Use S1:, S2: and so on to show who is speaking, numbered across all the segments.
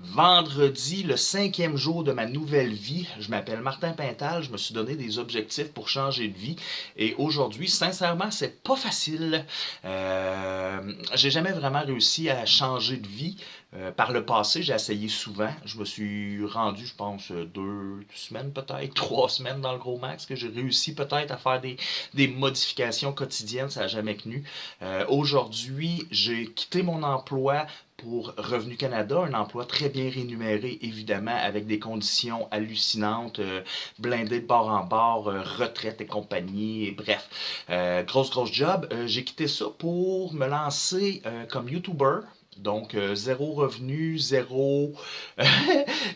S1: Vendredi, le 5e jour de ma nouvelle vie. Je m'appelle Martin Pintal, je me suis donné des objectifs pour changer de vie. Et aujourd'hui, sincèrement, c'est pas facile. J'ai jamais vraiment réussi à changer de vie. Par le passé, j'ai essayé souvent. Je me suis rendu, je pense, 2 semaines peut-être, 3 semaines dans le gros max, que j'ai réussi peut-être à faire des modifications quotidiennes. Ça n'a jamais tenu. Aujourd'hui, j'ai quitté mon emploi pour Revenu Canada, un emploi très bien rémunéré, évidemment, avec des conditions hallucinantes, blindé de bord en bord, retraite et compagnie, et bref, grosse job. J'ai quitté ça pour me lancer comme YouTuber. Donc, zéro revenu, zéro,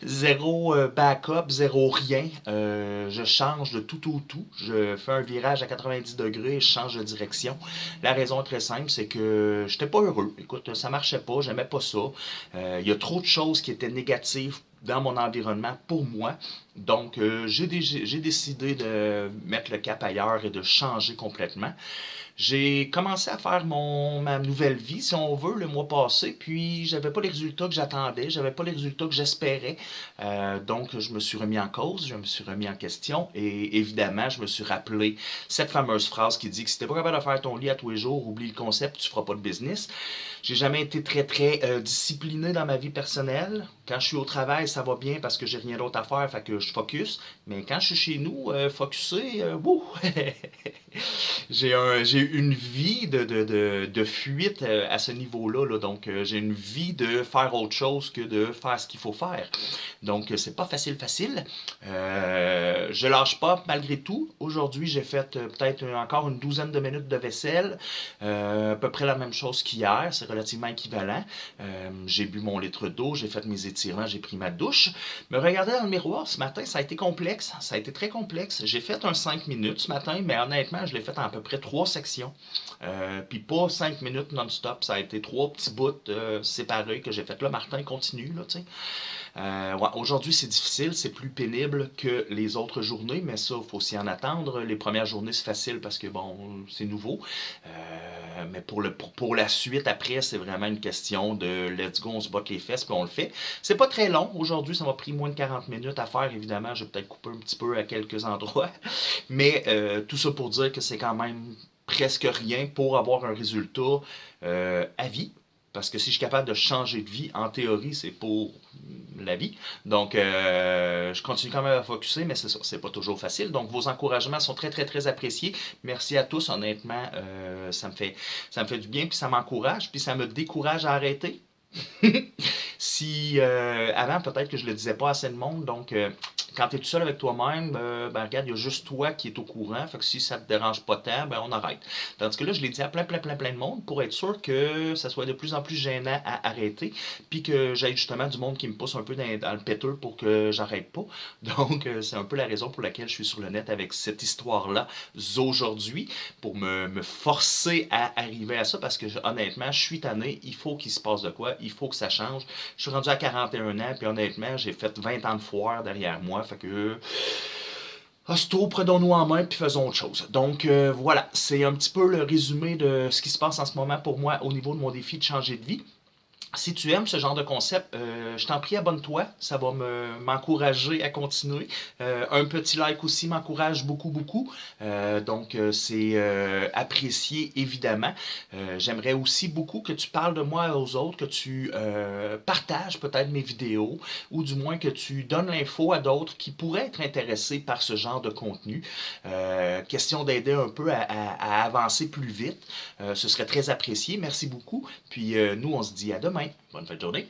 S1: zéro backup, zéro rien. Je change de tout au tout. Je fais un virage à 90 degrés et je change de direction. La raison est très simple, c'est que j'étais pas heureux. Écoute, ça marchait pas, j'aimais pas ça. Il y a trop de choses qui étaient négatives dans mon environnement pour moi. Donc, j'ai décidé de mettre le cap ailleurs et de changer complètement. J'ai commencé à faire ma nouvelle vie, si on veut, le mois passé, puis j'avais pas les résultats que j'attendais, j'avais pas les résultats que j'espérais. Donc, je me suis remis en cause, je me suis remis en question, et évidemment, je me suis rappelé cette fameuse phrase qui dit que si t'es pas capable de faire ton lit à tous les jours, oublie le concept, tu feras pas de business. J'ai jamais été très discipliné dans ma vie personnelle. Quand je suis au travail, ça va bien parce que j'ai rien d'autre à faire, fait que je focus. Mais quand je suis chez nous, focusé, wouh! J'ai une vie de fuite à ce niveau-là. Là. Donc, j'ai une vie de faire autre chose que de faire ce qu'il faut faire. Donc, c'est pas facile. Je lâche pas malgré tout. Aujourd'hui, j'ai fait peut-être encore une douzaine de minutes de vaisselle. À peu près la même chose qu'hier. C'est relativement équivalent. J'ai bu mon litre d'eau, j'ai fait mes étirements, j'ai pris ma douche. Me regarder dans le miroir ce matin, ça a été complexe. Ça a été très complexe. J'ai fait un 5 minutes ce matin, mais honnêtement, je l'ai fait en à peu près 3 sections. Puis pas 5 minutes non-stop. Ça a été 3 petits bouts séparés que j'ai fait. Là, Martin continue, là, tu sais. Ouais, aujourd'hui, c'est difficile, c'est plus pénible que les autres journées, mais ça, il faut s'y en attendre. Les premières journées, c'est facile parce que, bon, c'est nouveau. Mais pour la suite, après, c'est vraiment une question de let's go, on se botte les fesses, puis on le fait. C'est pas très long. Aujourd'hui, ça m'a pris moins de 40 minutes à faire, évidemment. Je vais peut-être couper un petit peu à quelques endroits. Mais tout ça pour dire que c'est quand même presque rien pour avoir un résultat à vie. Parce que si je suis capable de changer de vie, en théorie, c'est pour la vie. Donc, je continue quand même à focuser, mais c'est ça, c'est pas toujours facile. Donc, vos encouragements sont très appréciés. Merci à tous, honnêtement, ça me fait du bien, puis ça m'encourage, puis ça me décourage à arrêter. Si avant peut-être que je le disais pas à assez de monde, donc quand tu es tout seul avec toi-même, ben regarde, il y a juste toi qui est au courant, fait que si ça te dérange pas tant, ben on arrête. Tandis que là, je l'ai dit à plein de monde pour être sûr que ça soit de plus en plus gênant à arrêter, puis que j'aille justement du monde qui me pousse un peu dans le péteux pour que j'arrête pas. Donc c'est un peu la raison pour laquelle je suis sur le net avec cette histoire-là aujourd'hui, pour me forcer à arriver à ça, parce que honnêtement, je suis tanné, il faut qu'il se passe de quoi, il faut que ça change. Je suis rendu à 41 ans, puis honnêtement, j'ai fait 20 ans de foire derrière moi, fait que Hosto, prenons-nous en main puis faisons autre chose. Donc voilà, c'est un petit peu le résumé de ce qui se passe en ce moment pour moi au niveau de mon défi de changer de vie. Si tu aimes ce genre de concept, je t'en prie, abonne-toi. Ça va m'encourager à continuer. Un petit like aussi m'encourage beaucoup. Donc, c'est apprécié, évidemment. J'aimerais aussi beaucoup que tu parles de moi aux autres, que tu partages peut-être mes vidéos, ou du moins que tu donnes l'info à d'autres qui pourraient être intéressés par ce genre de contenu. Question d'aider un peu à avancer plus vite. Ce serait très apprécié. Merci beaucoup. Puis nous, on se dit à demain. Bonne fin de journée.